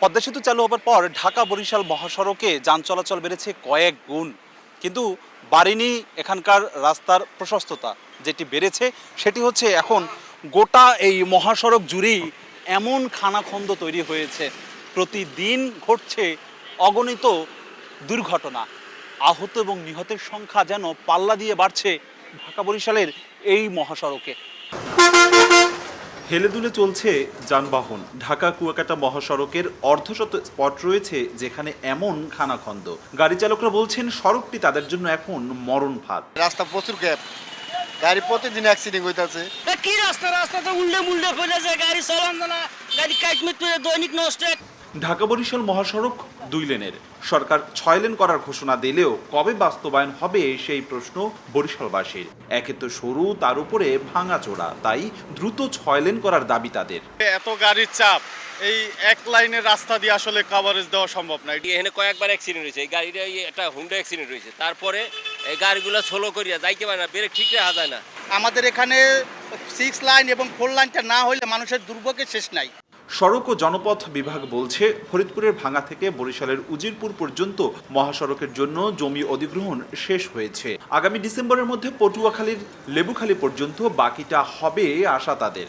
পদ্মা সেতু চালু হবার পর ঢাকা বরিশাল মহাসড়কে যান চলাচল বেড়েছে কয়েক গুণ, কিন্তু বাড়েনি এখানকার রাস্তার প্রশস্ততা। যেটি বেড়েছে সেটি হচ্ছে এখন গোটা এই মহাসড়ক জুড়েই এমন খানাখন্দ তৈরি হয়েছে, প্রতিদিন ঘটছে অগণিত দুর্ঘটনা। আহত এবং নিহতের সংখ্যা যেন পাল্লা দিয়ে বাড়ছে ঢাকা বরিশালের এই মহাসড়কে। হেলে দুলে চলছে যানবাহন। ঢাকা কুয়াকাটা মহাসড়কের অর্ধশত স্পট রয়েছে যেখানে এমন খানাখন্দ। গাড়ি চালকরা বলছেন সড়কটি তাদের জন্য এখন মরণ ফাঁদ। রাস্তা প্রচুর গ্যাপ, গাড়ি প্রতিদিন অ্যাক্সিডেন্ট হইতাছে। কি রাস্তা তো উল্টে পড়ে যায়, গাড়ি চালান না, গাড়ি কাটমিট করে দৈনিক নষ্ট। ঢাকা বরিশাল মহাসড়ক 2 লেনের, সরকার 6 লেন করার ঘোষণা দিলেও কবে বাস্তবায়ন হবে সেই প্রশ্ন বরিশালবাসীর। একে তো সরু, তার উপরে ভাঙাচোরা, তাই দ্রুত 6 লেন করার দাবি তাদের। এত গাড়ির চাপ, এই এক লাইনের রাস্তা দিয়ে আসলে কভারেজ দেওয়া সম্ভব না। এখানে কয়েকবার অ্যাক্সিডেন্ট হয়েছে, এই গাড়িটা একটা হুন্ডা অ্যাক্সিডেন্ট হয়েছে, তারপরে এই গাড়িগুলো স্লো করিয়া যাইতে পারে না, ব্রেক ঠিক রাখা যায় না। আমাদের এখানে 6 লাইন এবং 4 লাইনটা না হলে মানুষের দুর্ভোগের শেষ নাই। সড়ক ও জনপথ বিভাগ বলছে ফরিদপুরের ভাঙ্গা থেকে বরিশালের উজিরপুর পর্যন্ত মহাসড়কের জন্য জমি অধিগ্রহণ শেষ হয়েছে। আগামী ডিসেম্বরের মধ্যে পটুয়াখালীর লেবুখালী পর্যন্ত বাকিটা হবে আশা তাদের।